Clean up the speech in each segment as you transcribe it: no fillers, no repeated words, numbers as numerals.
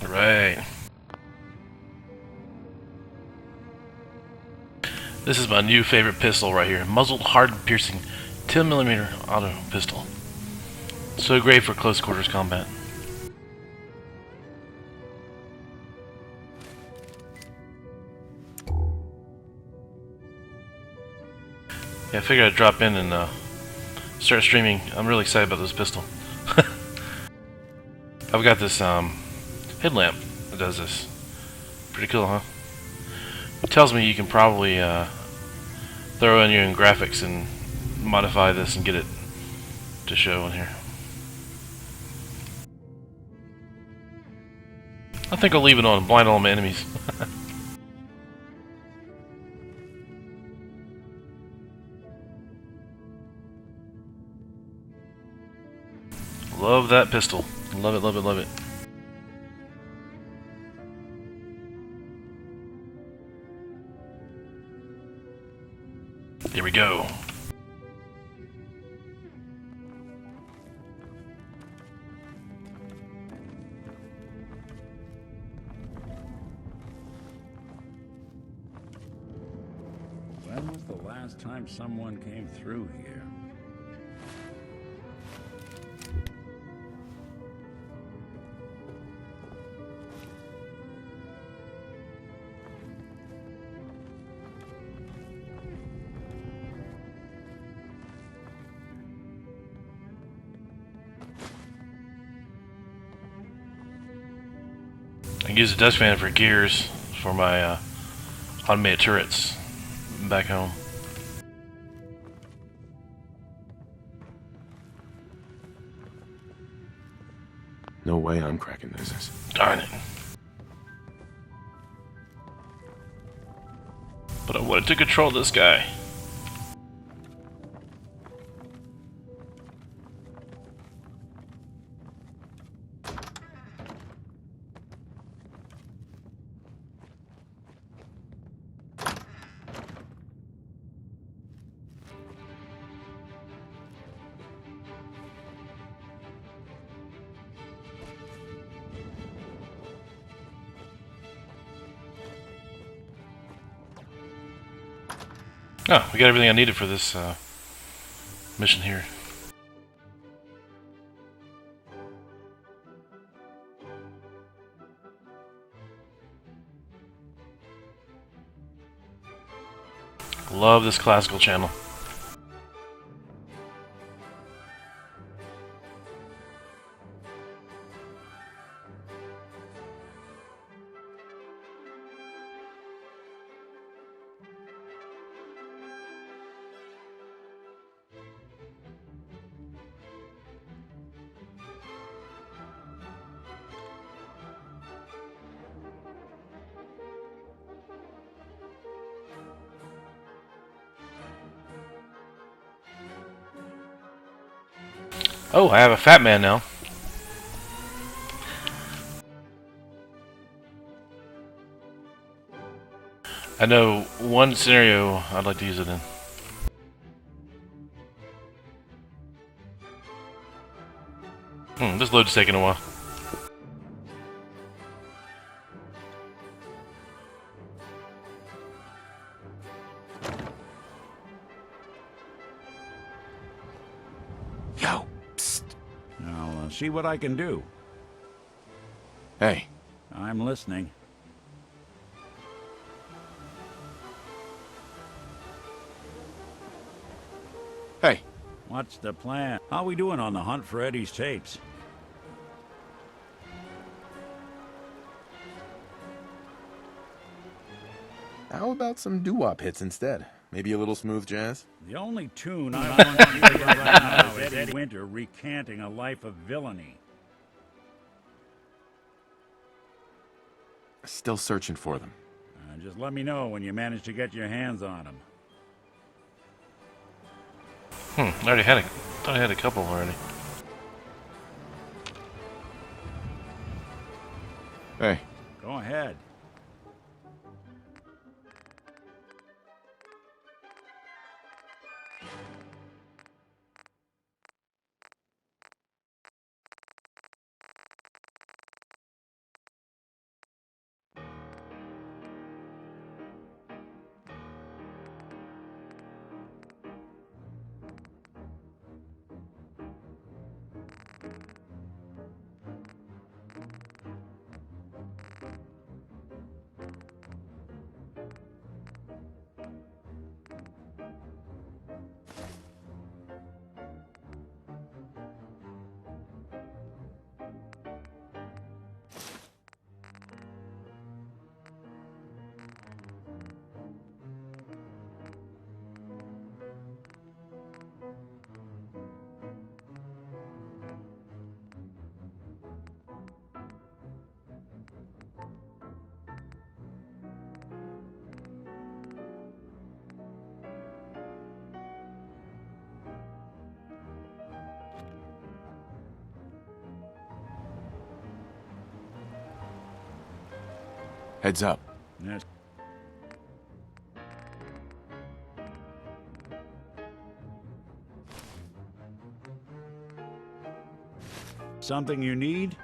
Right. This is my new favorite pistol right here. Muzzled, hardened, piercing, 10mm auto pistol. So great for close quarters combat. Yeah, I figured I'd drop in and start streaming. I'm really excited about this pistol. I've got this headlamp that does this. Pretty cool, huh? It tells me you can probably throw in your own graphics and modify this and get it to show in here. I think I'll leave it on, blind all my enemies. Love that pistol. Love it, love it, love it. Here we go. When was the last time someone came through here? I use the desk fan for gears for my automated turrets back home. No way I'm cracking this. Darn it. But I wanted to control this guy. Oh, we got everything I needed for this mission here. Love this classical channel. Oh, I have a fat man now. I know one scenario I'd like to use it in. This load's taking a while. Yo, psst. I'll see what I can do. Hey, I'm listening. hey. What's the plan? How we doing on the hunt for Eddie's tapes? How about some doo-wop hits instead? Maybe a little smooth jazz? The only tune I want to hear right now is Eddie Winter recanting a life of villainy. Still searching for them. Just let me know when you manage to get your hands on them. I thought I had a couple already. Hey. Go ahead. Heads up. Yes. Something you need?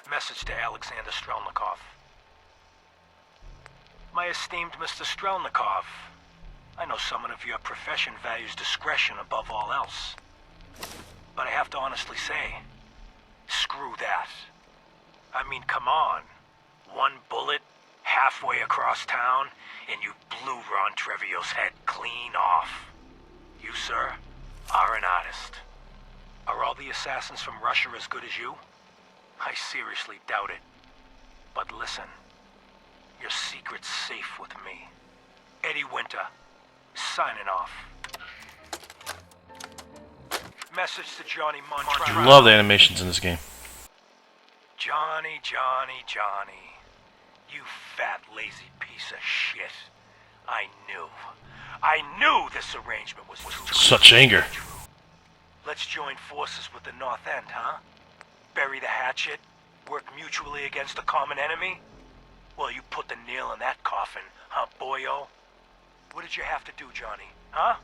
Message to Alexander Strelnikov. My esteemed Mr. Strelnikov, I know someone of your profession values discretion above all else. But I have to honestly say, screw that. I mean, come on. One bullet, halfway across town, and you blew Ron Treviot's head clean off. You, sir, are an artist. Are all the assassins from Russia as good as you? I seriously doubt it. But listen, your secret's safe with me. Eddie Winter, signing off. Message to Johnny Montrano. Love the animations in this game. Johnny, Johnny, Johnny. You fat, lazy piece of shit. I knew this arrangement was Such anger. Let's join forces with the North End, huh? Bury the hatchet? Work mutually against a common enemy? Well, you put the nail in that coffin, huh, boyo? What did you have to do, Johnny? Huh?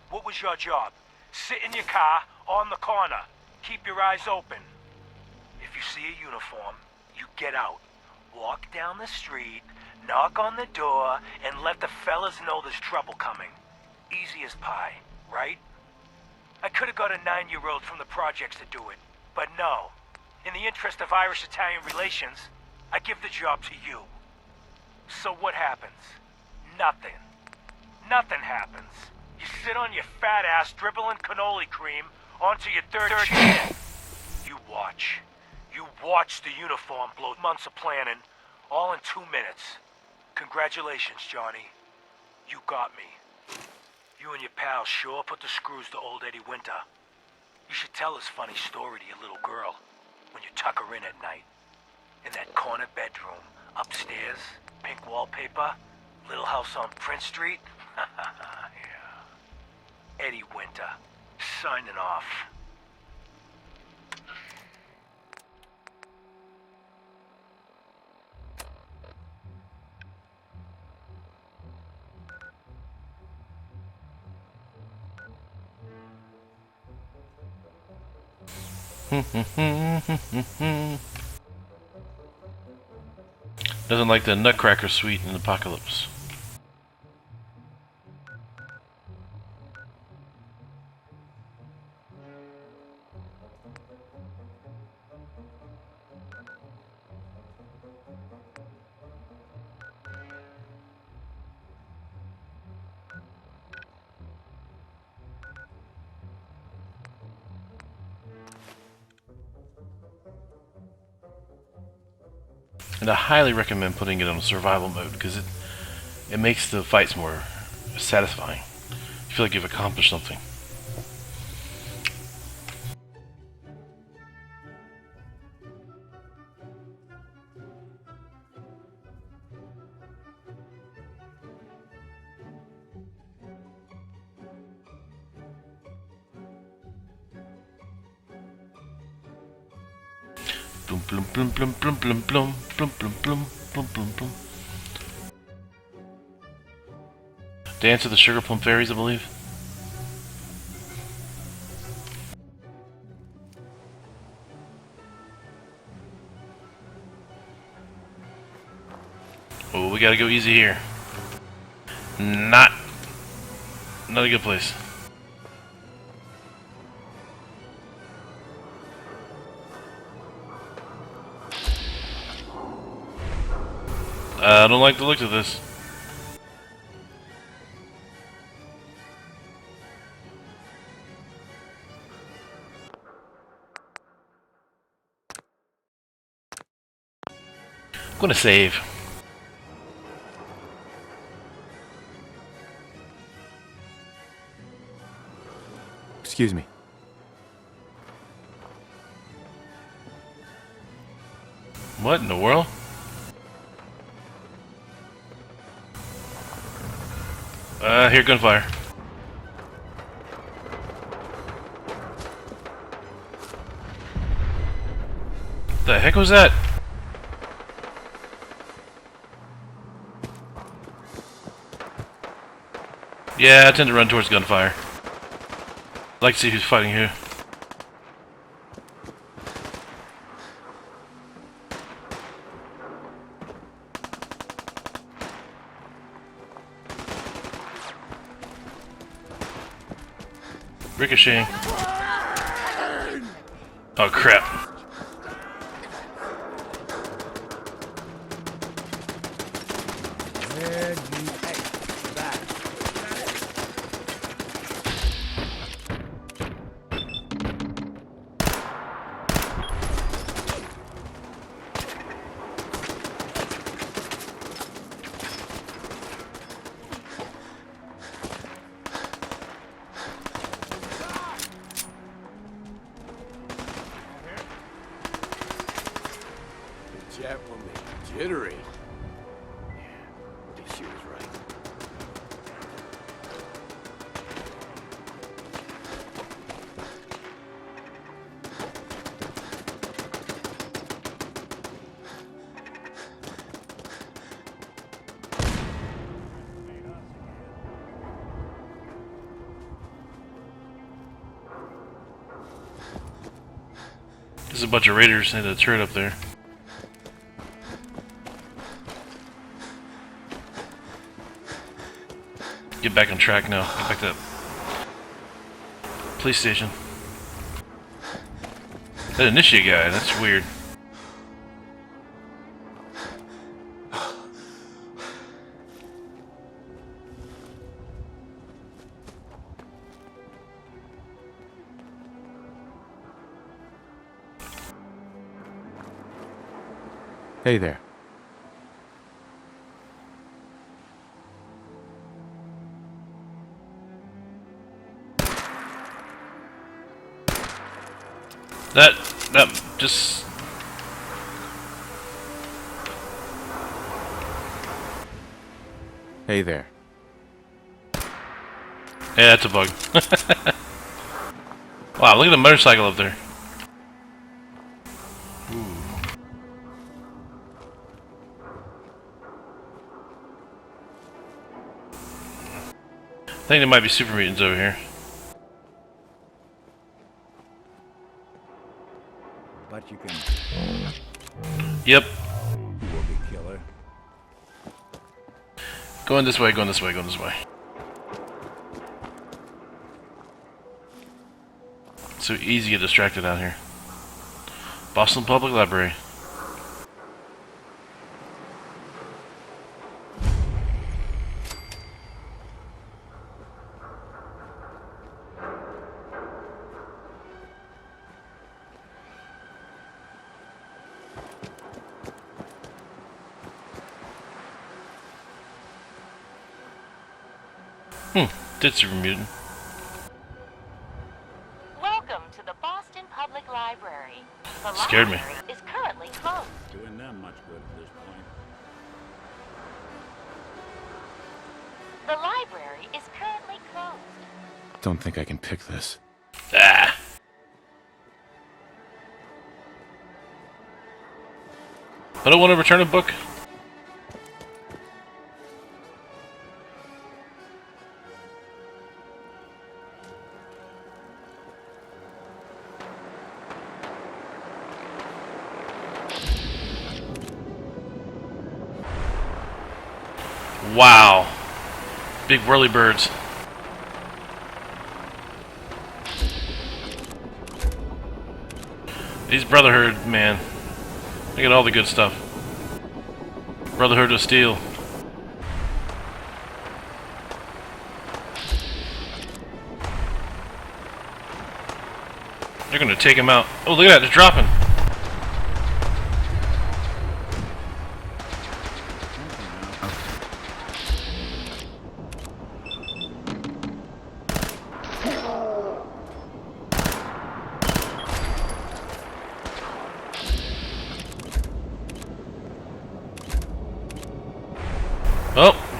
What was your job? Sit in your car, on the corner. Keep your eyes open. If you see a uniform, you get out. Walk down the street, knock on the door, and let the fellas know there's trouble coming. Easy as pie, right? I could have got a 9-year-old from the projects to do it, but no. In the interest of Irish-Italian relations, I give the job to you. So what happens? Nothing. Nothing happens. You sit on your fat ass dribbling cannoli cream onto your third chin. You watch. You watch the uniform blow months of planning, all in 2 minutes. Congratulations, Johnny. You got me. You and your pals sure put the screws to old Eddie Winter. You should tell this funny story to your little girl when you tuck her in at night. In that corner bedroom, upstairs, pink wallpaper, little house on Prince Street. Yeah. Eddie Winter, signing off. Doesn't like the Nutcracker suite in Apocalypse. And I highly recommend putting it on survival mode because it makes the fights more satisfying. You feel like you've accomplished something. Blum blum blum blum blum blum blum blum blum blum blum blum blum. Dance of the Sugar Plum Fairies, I believe. Oh, we gotta go easy here. Not a good place. I don't like the look of this. I'm gonna save. Excuse me. What in the world? Here, gunfire. The heck was that? Yeah, I tend to run towards gunfire. I'd like to see who's fighting who. Ricocheting. Oh crap. Chat will make you jittery. Yeah, she was right. There's a bunch of raiders in the turret up there. Get back on track now. Get back to the police station. That initiate guy, that's weird. Hey there. That just... Hey there. Yeah, that's a bug. Wow, look at the motorcycle up there. Ooh. I think there might be super mutants over here. But you can. Yep. You will be killer. Going this way, going this way, going this way. So easy to get distracted out here. Boston Public Library. Did super mutant. Welcome to the Boston Public Library. The Scared me. library is currently closed. Doing them much good at this point. The library is currently closed. Don't think I can pick this. Ah. I don't want to return a book. Wow. Big whirly birds. These Brotherhood, man. They got all the good stuff. Brotherhood of Steel. They're gonna take him out. Oh, look at that, they're dropping.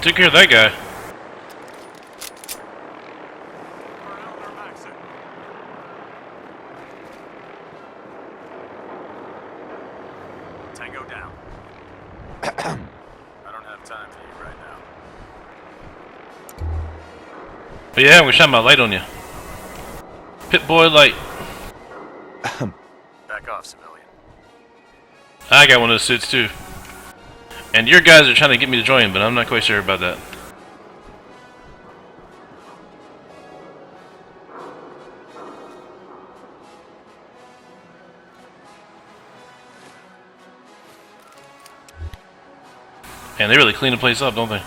Took care of that guy. Tango down. I don't have time for you right now. But yeah, I'm gonna shine my light on you. Pit boy light. Back off, civilian. I got one of those suits too. And your guys are trying to get me to join, but I'm not quite sure about that. Man, they really clean the place up, don't they?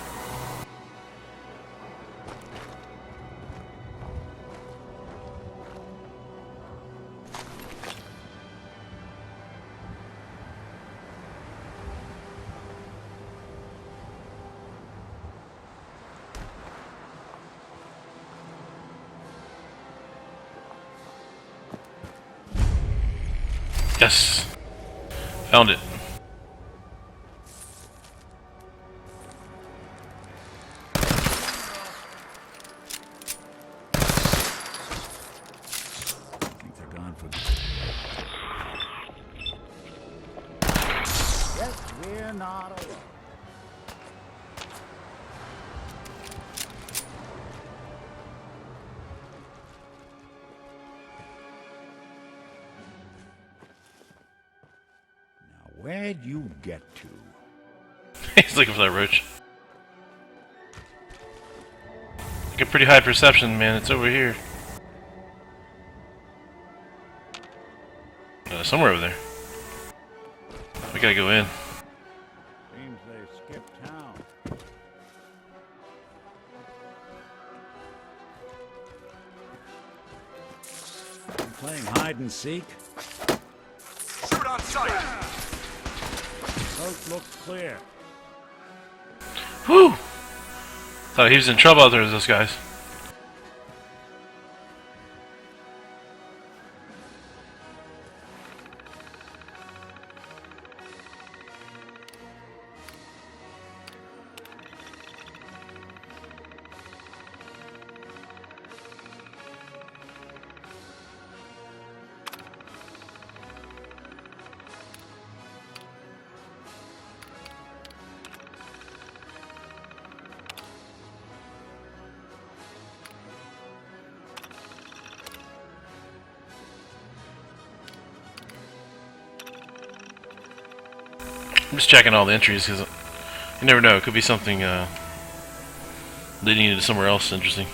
Yes. Found it. Think they're gone for good. Yes, we're not alone. Now, where'd you get to? He's looking for that roach. Like a pretty high perception, man. It's over here. Somewhere over there. We gotta go in. Seems they skipped town. You playing hide and seek? Shoot on sight! Coast looks clear. Whew! Thought he was in trouble out there with those guys. I'm just checking all the entries because you never know. It could be something leading you to somewhere else interesting.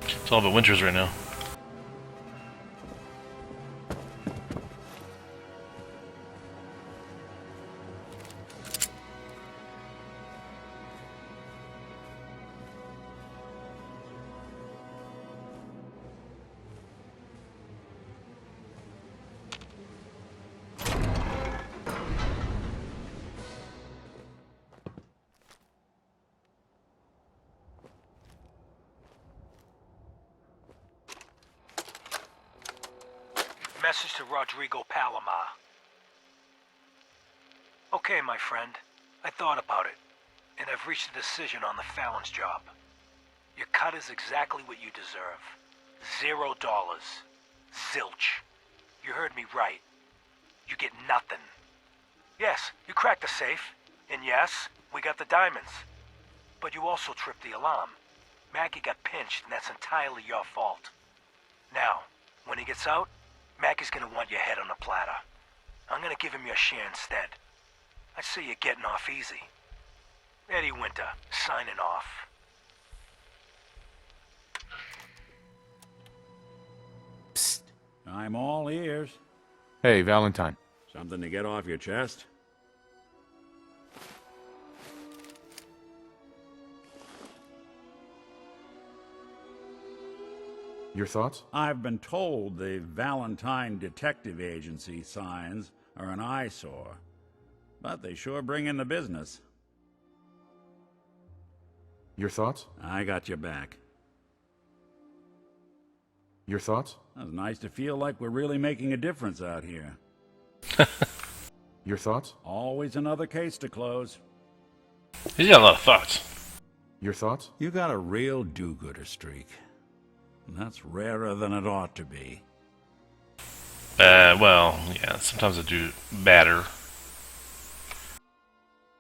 It's all about winters right now. Message to Rodrigo Palomar. Okay, my friend. I thought about it, and I've reached a decision on the Fallon's job. Your cut is exactly what you deserve. $0. Zilch. You heard me right. You get nothing. Yes, you cracked the safe, and yes, we got the diamonds. But you also tripped the alarm. Maggie got pinched, and that's entirely your fault. Now, when he gets out, Maggie's gonna want your head on a platter. I'm gonna give him your share instead. I see you're getting off easy. Eddie Winter, signing off. Psst. I'm all ears. Hey, Valentine. Something to get off your chest? Your thoughts? I've been told the Valentine Detective Agency signs are an eyesore, but they sure bring in the business. Your thoughts? I got your back. Your thoughts? It's nice to feel like we're really making a difference out here. Your thoughts? Always another case to close. He's got a lot of thoughts. Your thoughts? You got a real do-gooder streak. And that's rarer than it ought to be. Well, yeah, sometimes I do batter.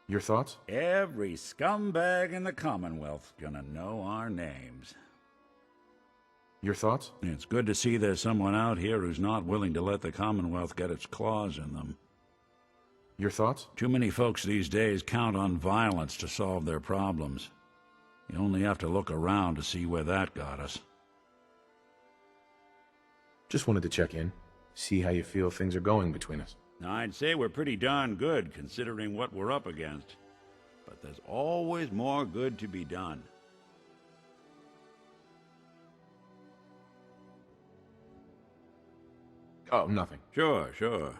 Your thoughts? Every scumbag in the Commonwealth's gonna know our names. Your thoughts? It's good to see there's someone out here who's not willing to let the Commonwealth get its claws in them. Your thoughts? Too many folks these days count on violence to solve their problems. You only have to look around to see where that got us. Just wanted to check in. See how you feel things are going between us. I'd say we're pretty darn good considering what we're up against. But there's always more good to be done. Oh, nothing. Sure, sure.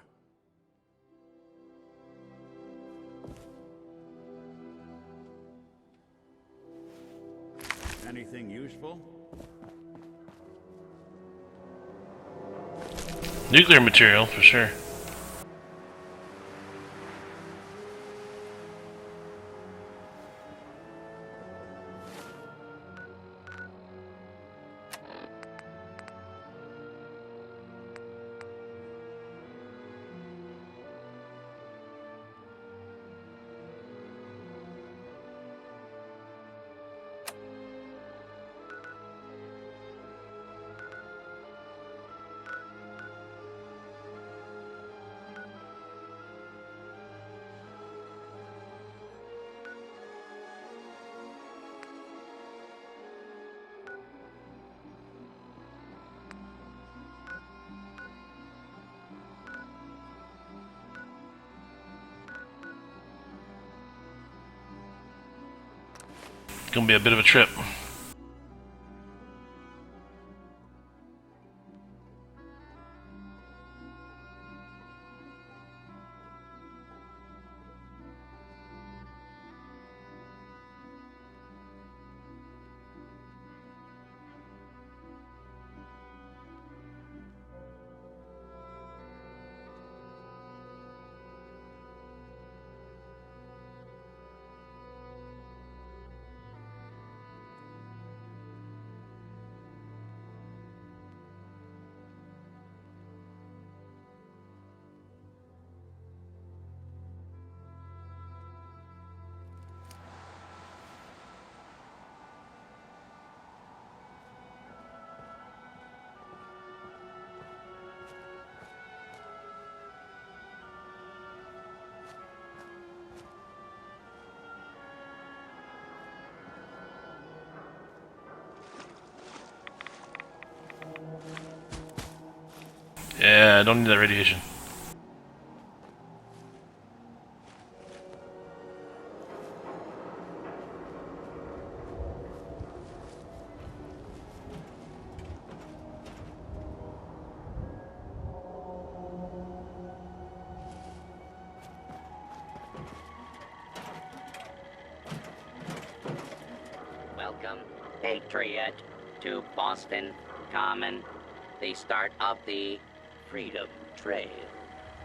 Anything useful? Nuclear material, for sure. Gonna be a bit of a trip. Yeah, I don't need that radiation. Welcome, Patriot, to Boston Common, the start of the Freedom Trail.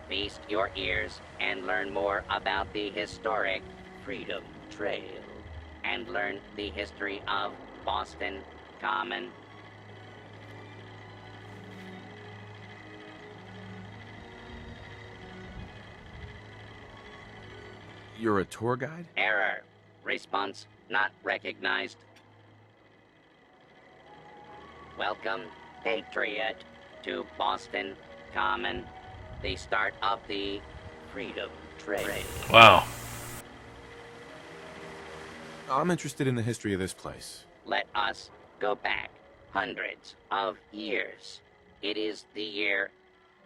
Feast your ears and learn more about the historic Freedom Trail, and learn the history of Boston Common. You're a tour guide? Error. Response not recognized. Welcome, Patriot, to Boston Common, the start of the Freedom Trail. Wow. I'm interested in the history of this place. Let us go back hundreds of years. It is the year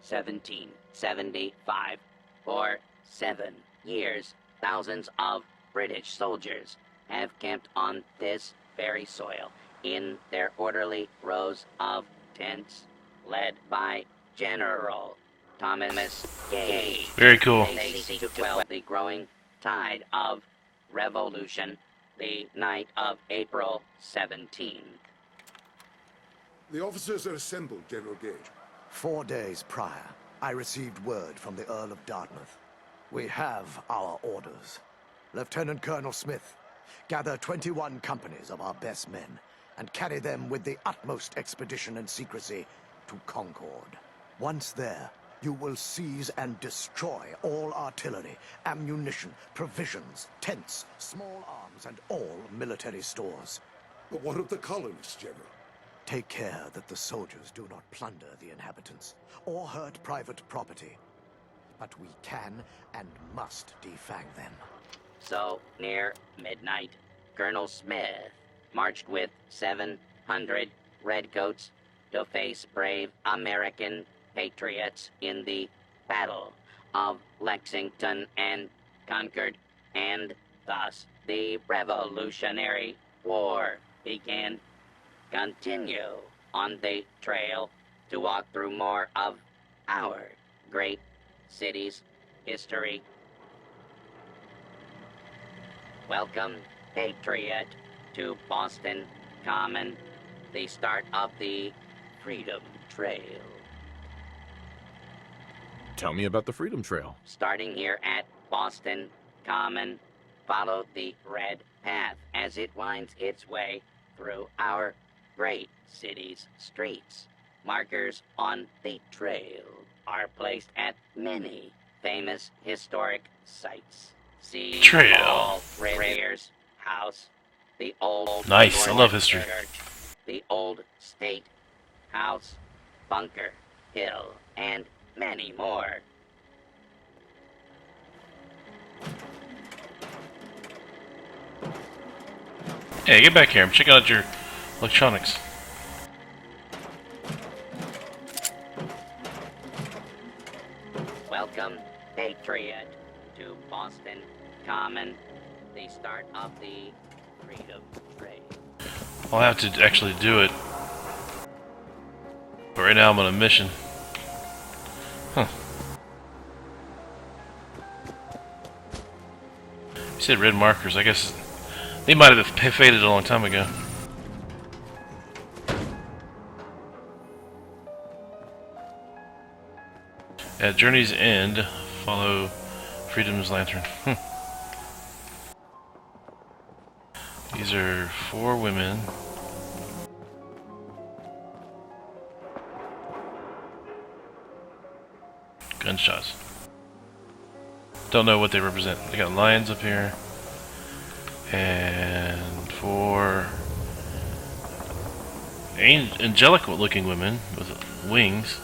1775. For 7 years, thousands of British soldiers have camped on this very soil in their orderly rows of tents, led by General Thomas Gage. Very cool. They seek to quell the growing tide of revolution the night of April 17. The officers are assembled, General Gage. 4 days prior, I received word from the Earl of Dartmouth. We have our orders. Lieutenant Colonel Smith, gather 21 companies of our best men and carry them with the utmost expedition and secrecy to Concord. Once there, you will seize and destroy all artillery, ammunition, provisions, tents, small arms, and all military stores. But what of the colonists, General? Take care that the soldiers do not plunder the inhabitants or hurt private property. But we can and must defang them. So, near midnight, Colonel Smith marched with 700 redcoats to face brave American patriots in the Battle of Lexington and Concord, and thus the Revolutionary War began. Continue on the trail to walk through more of our great city's history. Welcome, Patriot, to Boston Common, the start of the Freedom Trail. Tell me about the Freedom Trail. Starting here at Boston Common, follow the red path as it winds its way through our great city's streets. Markers on the trail are placed at many famous historic sites. See Trail. Paul Revere's house, the old Nice, I love Northern history. Church, the old State House, Bunker Hill, and many more. Hey, get back here. I'm checking out your electronics. Welcome, Patriot, to Boston Common, the start of the Freedom Trail. I'll have to actually do it. But right now I'm on a mission. Huh. You said red markers. I guess they might have faded a long time ago. At Journey's End, follow Freedom's Lantern. These are 4 women. Gunshots. Don't know what they represent. They got lions up here. And 4 angelic looking women with wings.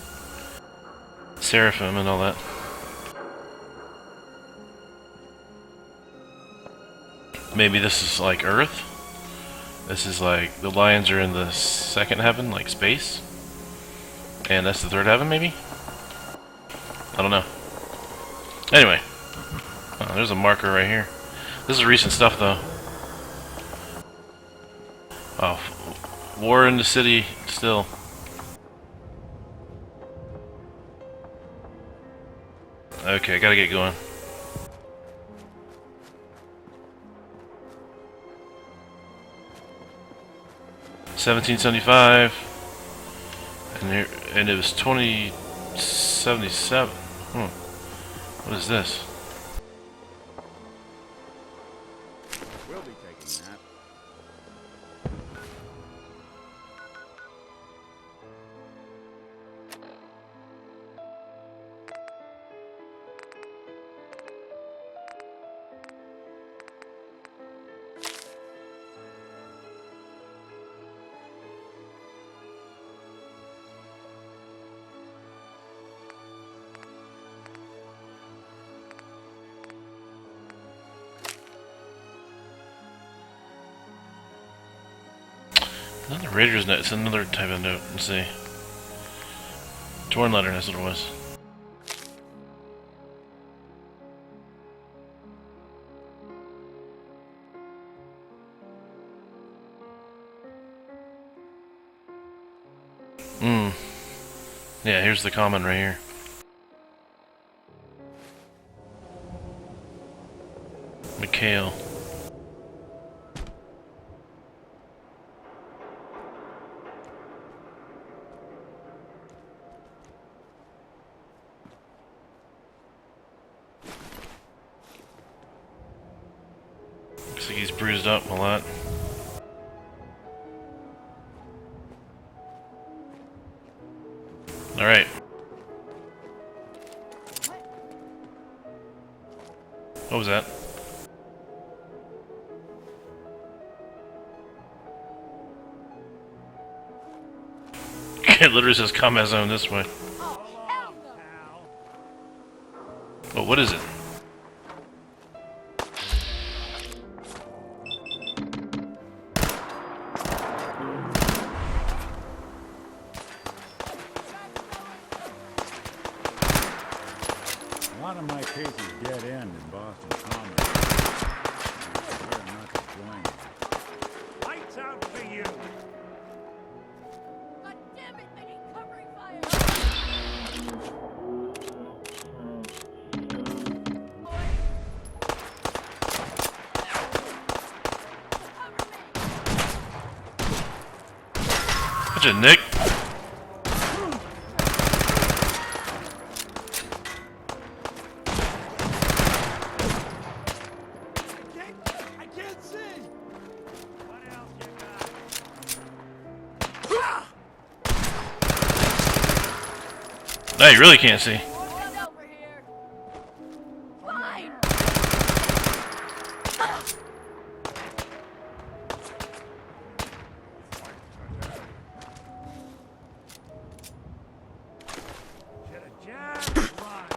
Seraphim and all that. Maybe this is like Earth. This is like the lions are in the second heaven, like space. And that's the third heaven, maybe? I don't know. Anyway. Oh, there's a marker right here. This is recent stuff, though. Oh, war in the city still. Okay, gotta get going. $17.75, and it was $20.77. What is this? We'll be taking that. Another Raiders note. It's another type of note. Let's see. Torn letter, that's what it was. Yeah, here's the comment right here. McHale. Looks like he's bruised up a lot. Alright. What was that? It literally says combat zone this way. But what is it? A lot of my cases dead end in Boston Common. Better not to join them. Lights out for you! God damn it, I need covering fire! Gotcha, Nick. I can't see! What else you got? No, you really can't see. Get over here! Fine! Should've just run.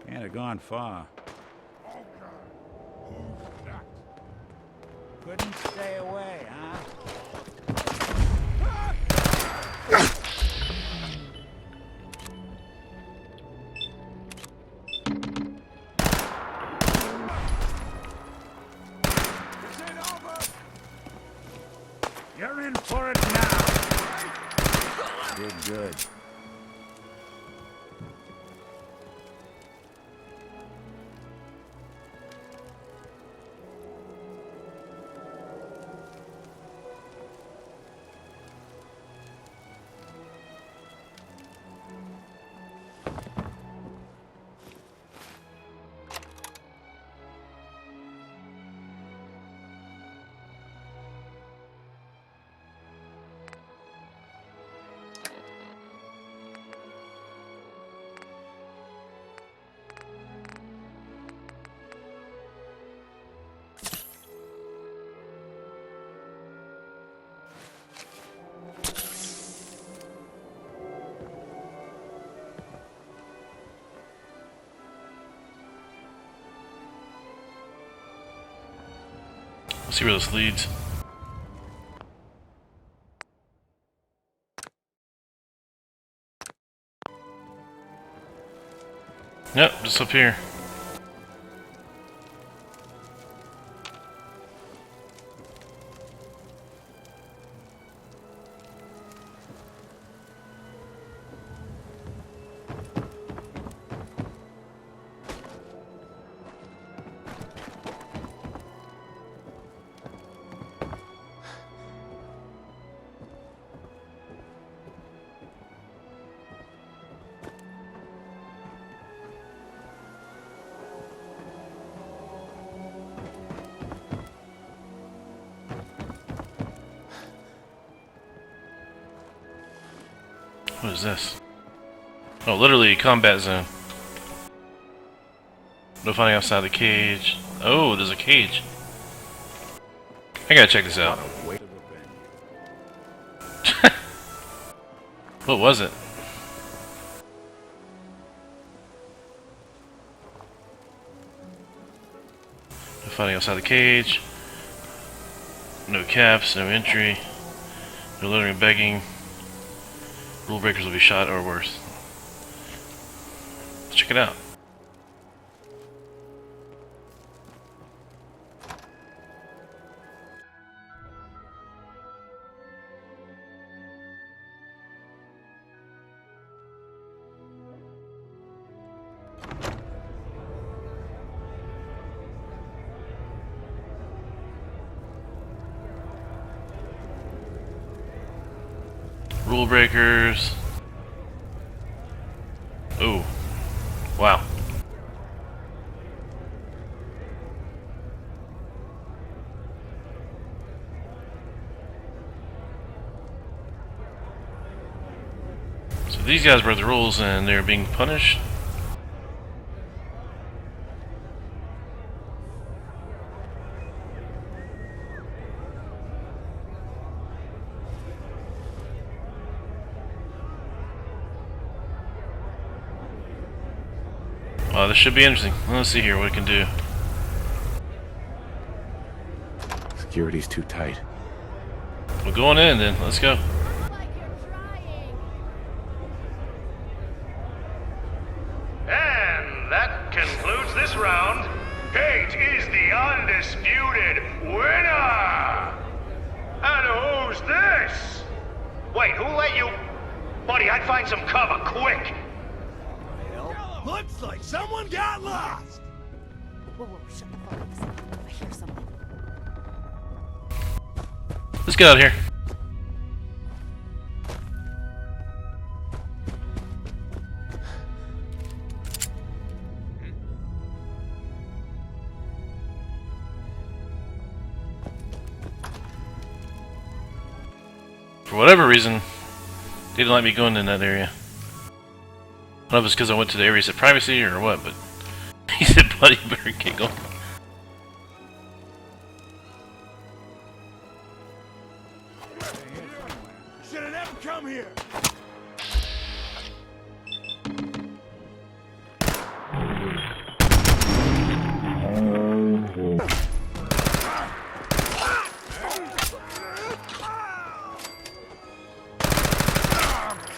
Can't have gone far. Couldn't stay away, huh? You're in for it now. Good, good. Let's see where this leads. Yep, just up here. What is this? Oh, literally a combat zone. No finding outside the cage. Oh, there's a cage. I gotta check this out. What was it? No finding outside the cage. No caps, no entry. No loitering and begging. Rule breakers will be shot or worse. Let's check it out. Rule breakers. Ooh. Wow. these guys broke the rules and they're being punished. This should be interesting. Let's see here what it can do. Security's too tight. We're going in then. Let's go. Like you're trying. And that concludes this round. Kate is the undisputed winner! And who's this? Wait, who let you... Buddy, I'd find some cover, quick! Looks like someone got lost! Whoa, whoa, shut the fuck up. Listen, I hear something. Let's get out of here. For whatever reason, they didn't let me go in that area. I don't know if it's because I went to the area of privacy or what, but he said, buddy, you better get going. Should have never come here!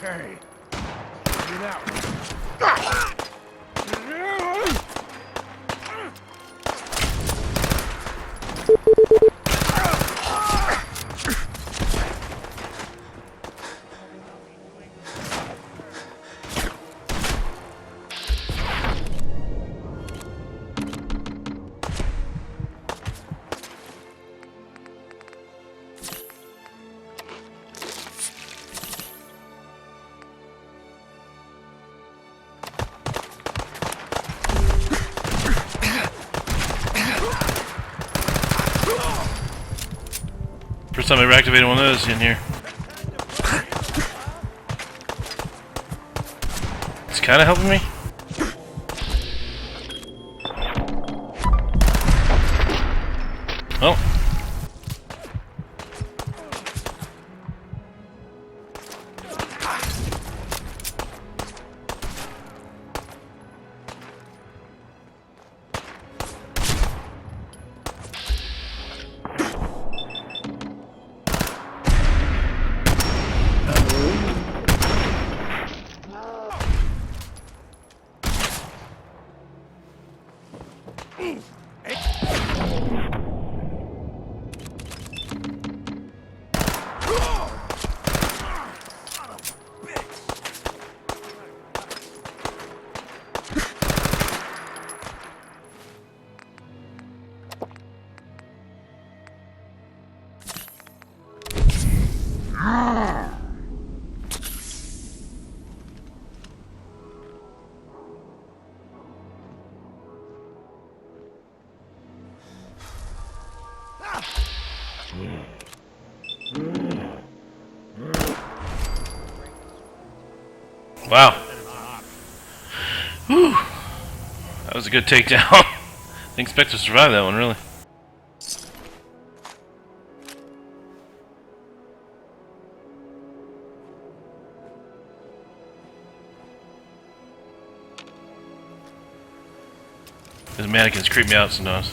Okay. Get out. First time I ever activated one of those in here. It's kind of helping me. Oh. Wow. Whew. That was a good takedown. Didn't expect to survive that one, really. Those mannequins creep me out sometimes.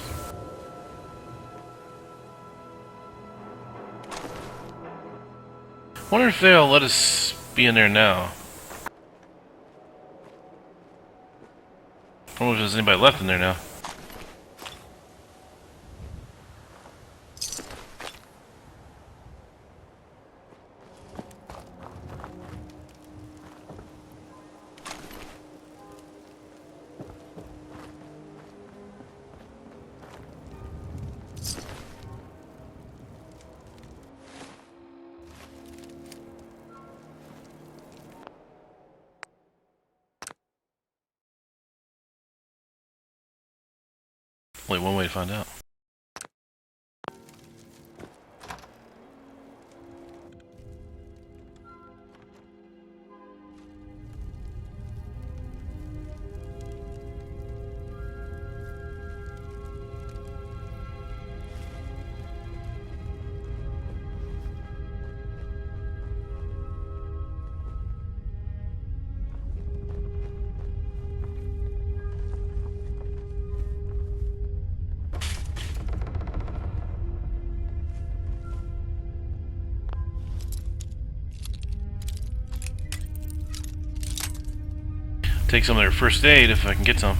Wonder if they'll let us be in there now. I wonder if there's anybody left in there now. Only one way to find out. Take some of their first aid if I can get some.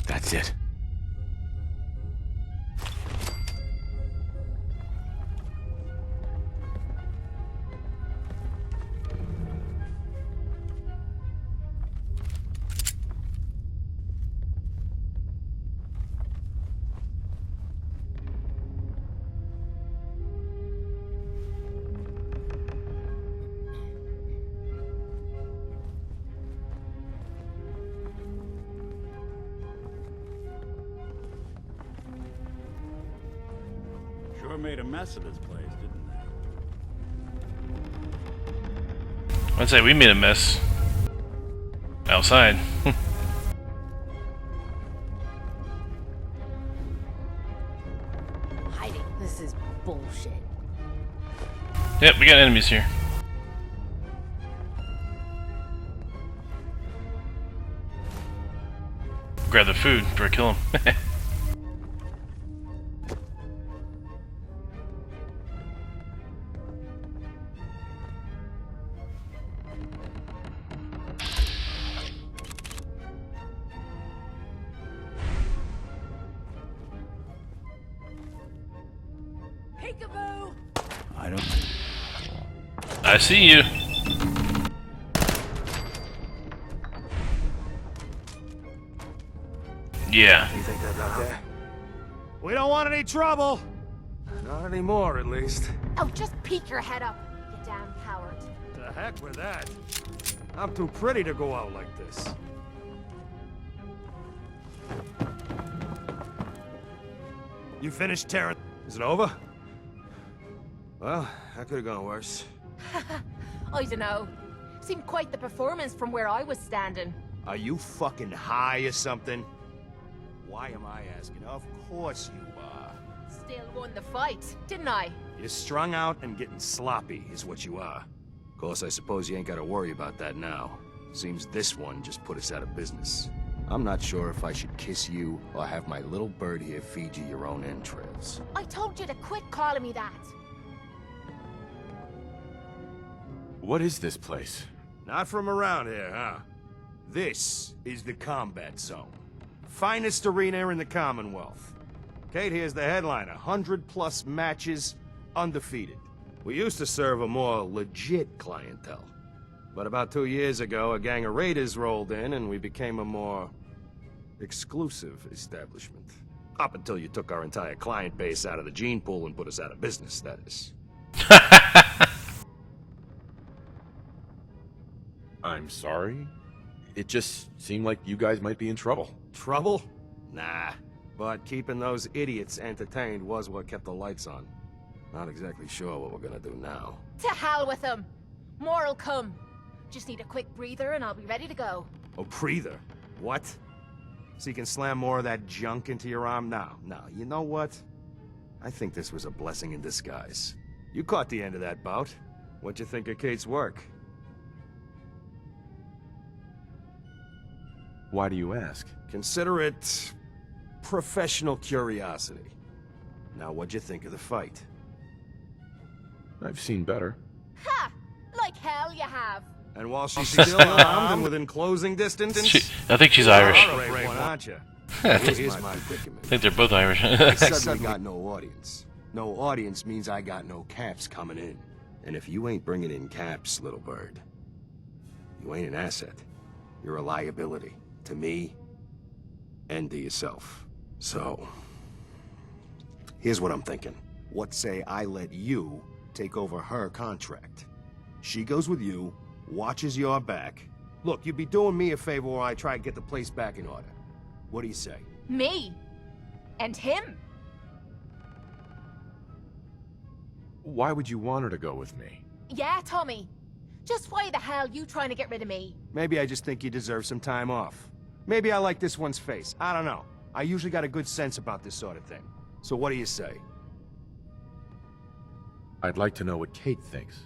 That's it. Sure made a mess of this place, didn't they? I'd say we made a mess outside. Hiding. This is bullshit. Yep, we got enemies here. Grab the food before I kill him. Peekaboo! I don't... I see you. Yeah. You think that's out there? We don't want any trouble. Not anymore, at least. Oh, just peek your head up, you damn coward. The heck with that. I'm too pretty to go out like this. You finished tearing? Is it over? Well, that could have gone worse. I dunno. Seemed quite the performance from where I was standing. Are you fucking high or something? Why am I asking? Of course you are. Still won the fight, didn't I? You're strung out and getting sloppy is what you are. Of course, I suppose you ain't gotta worry about that now. Seems this one just put us out of business. I'm not sure if I should kiss you or have my little bird here feed you your own entrails. I told you to quit calling me that. What is this place? Not from around here, huh? This is the combat zone. Finest arena in the Commonwealth. Kate here's the headliner. 100+ matches, undefeated. We used to serve a more legit clientele. But about 2 years ago, a gang of raiders rolled in and we became a more exclusive establishment. Up until you took our entire client base out of the gene pool and put us out of business, that is. I'm sorry. It just seemed like you guys might be in trouble. Trouble? Nah. But keeping those idiots entertained was what kept the lights on. Not exactly sure what we're gonna do now. To hell with them. More'll come. Just need a quick breather and I'll be ready to go. A breather? What? So you can slam more of that junk into your arm now? No, you know what? I think this was a blessing in disguise. You caught the end of that bout. What'd you think of Kate's work? Why do you ask? Consider it professional curiosity. Now, what'd you think of the fight? I've seen better. Ha! Like hell you have. And while she's still armed and within closing distance, I think she's Irish. you're a brave one, aren't you? I Here's my predicament. think they're both Irish. I suddenly got no audience. No audience means I got no caps coming in. And if you ain't bringing in caps, little bird, you ain't an asset. You're a liability to me and to yourself. So, here's what I'm thinking. What say I let you take over her contract? She goes with you, watches your back. Look, you'd be doing me a favor while I try to get the place back in order. What do you say? Me. And him. Why would you want her to go with me? Yeah, Tommy. Just why the hell you trying to get rid of me? Maybe I just think you deserve some time off. Maybe I like this one's face. I don't know. I usually got a good sense about this sort of thing. So what do you say? I'd like to know what Kate thinks.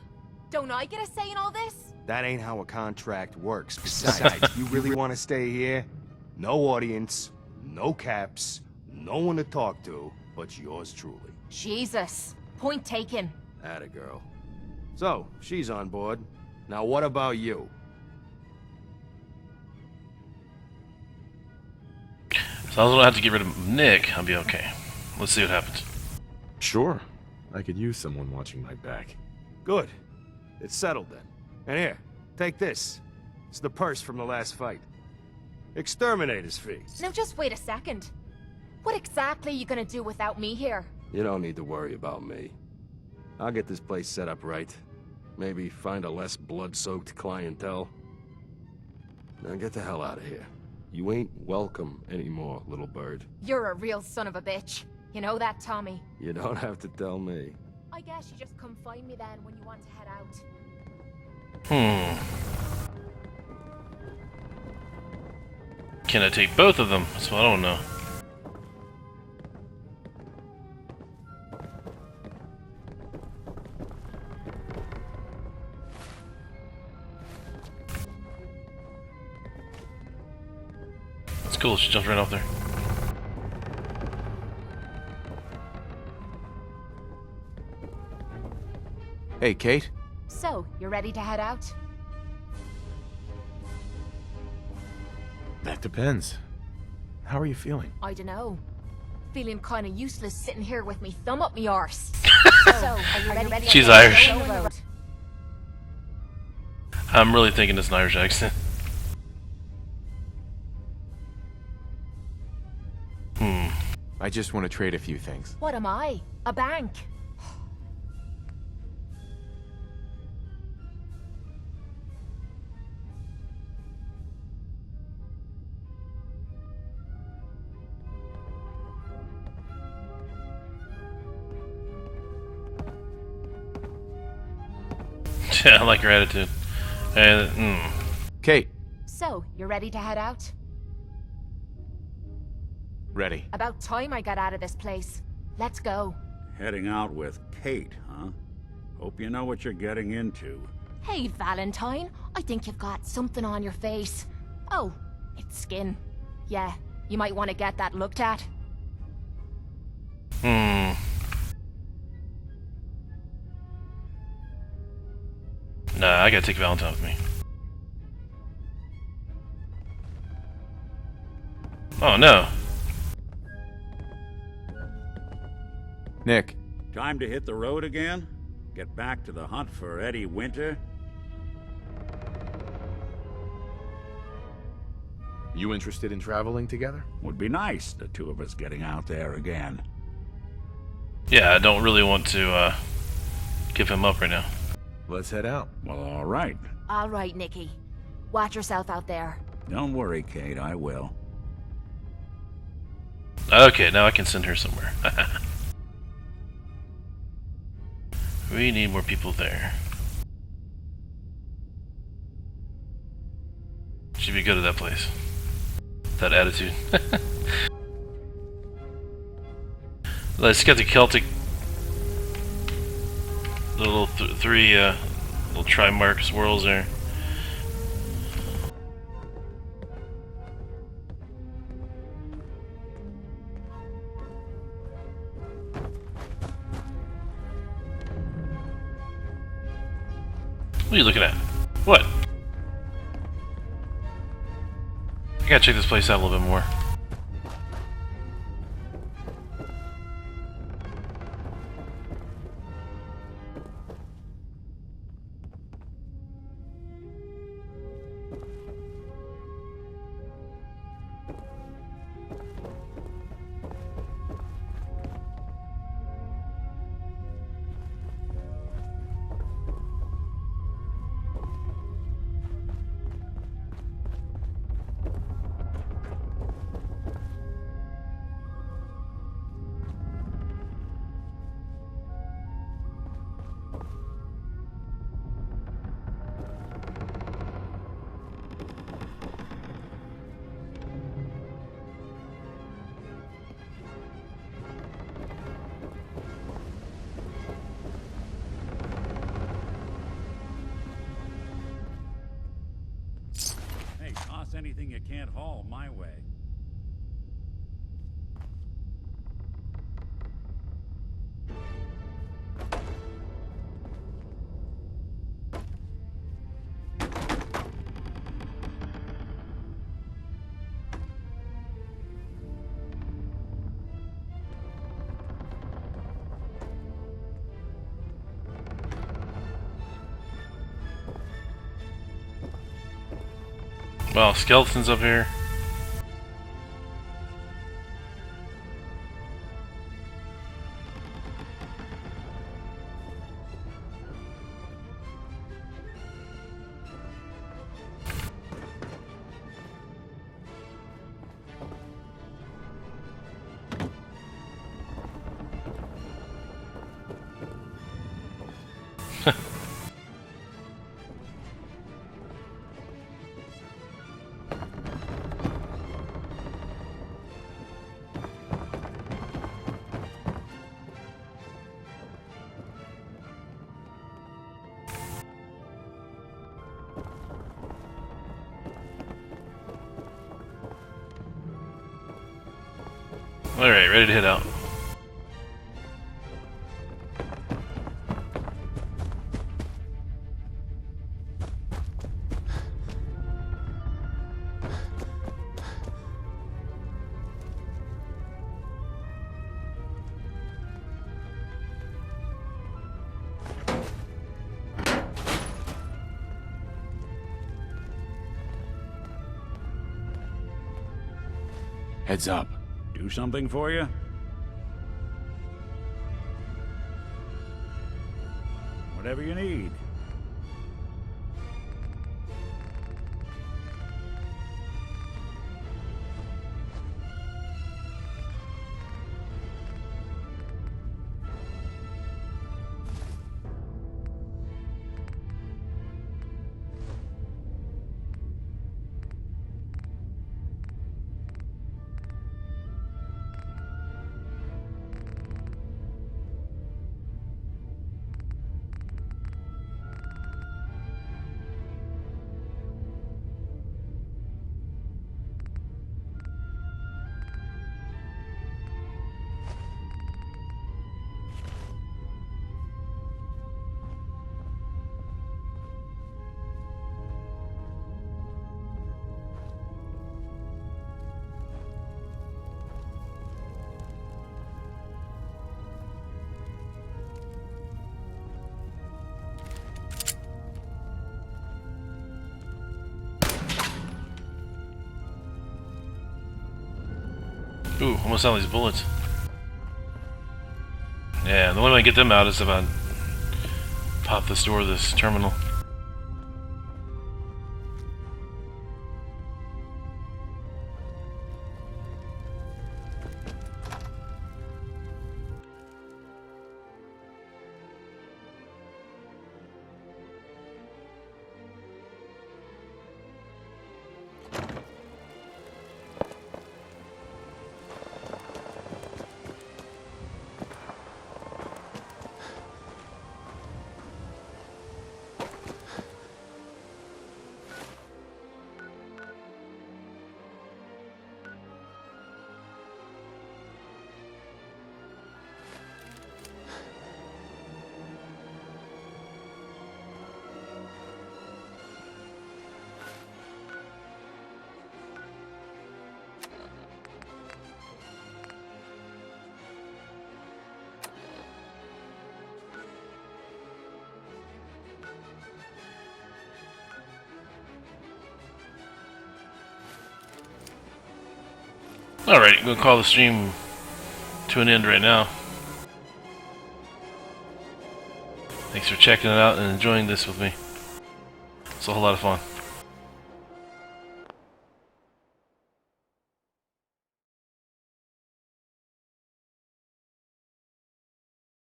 Don't I get a say in all this? That ain't how a contract works. Besides, you really want to stay here? No audience, no caps, no one to talk to, but yours truly. Jesus. Point taken. Atta girl. So, she's on board. Now what about you? As long as I don't have to get rid of Nick, I'll be okay. Let's see what happens. Sure. I could use someone watching my back. Good. It's settled then. And here, take this. It's the purse from the last fight. Exterminator's fee. Now just wait a second. What exactly are you gonna do without me here? You don't need to worry about me. I'll get this place set up right. Maybe find a less blood-soaked clientele. Now get the hell out of here. You ain't welcome anymore, little bird. You're a real son of a bitch. You know that, Tommy? You don't have to tell me. I guess you just come find me then when you want to head out. Can I take both of them? That's what I don't know. That's cool, she jumped right off there. Hey, Kate? So, you're ready to head out? That depends. How are you feeling? I dunno. Feeling kinda useless sitting here with me thumb up me arse. So, are you ready? She's to Irish. go on the road? I'm really thinking it's an Irish accent. I just want to trade a few things. What am I? A bank? Yeah, I like your attitude. And, Kate. So, you're ready to head out? Ready. About time I got out of this place. Let's go. Heading out with Kate, huh? Hope you know what you're getting into. Hey, Valentine. I think you've got something on your face. Oh, it's skin. Yeah, you might want to get that looked at. Nah, I gotta take Valentine with me. Oh no. Nick. Time to hit the road again? Get back to the hunt for Eddie Winter? You interested in traveling together? Would be nice, the two of us getting out there again. Yeah, I don't really want to give him up right now. Let's head out. Well, all right. All right, Nikki. Watch yourself out there. Don't worry, Kate, I will. Okay, now I can send her somewhere. We need more people there. She'd be good at that place. That attitude. Let's get the Celtic little three little tri-mark swirls there. What are you looking at? What? I gotta check this place out a little bit more. anything you can't haul my way. Wow, skeletons up here. Alright, ready to head out. Heads up. Do something for you? Whatever you need. Ooh, almost all these bullets. Yeah, the only way to get them out is if I pop this door of this terminal. Alright, I'm gonna call the stream to an end right now. Thanks for checking it out and enjoying this with me. It's a whole lot of fun.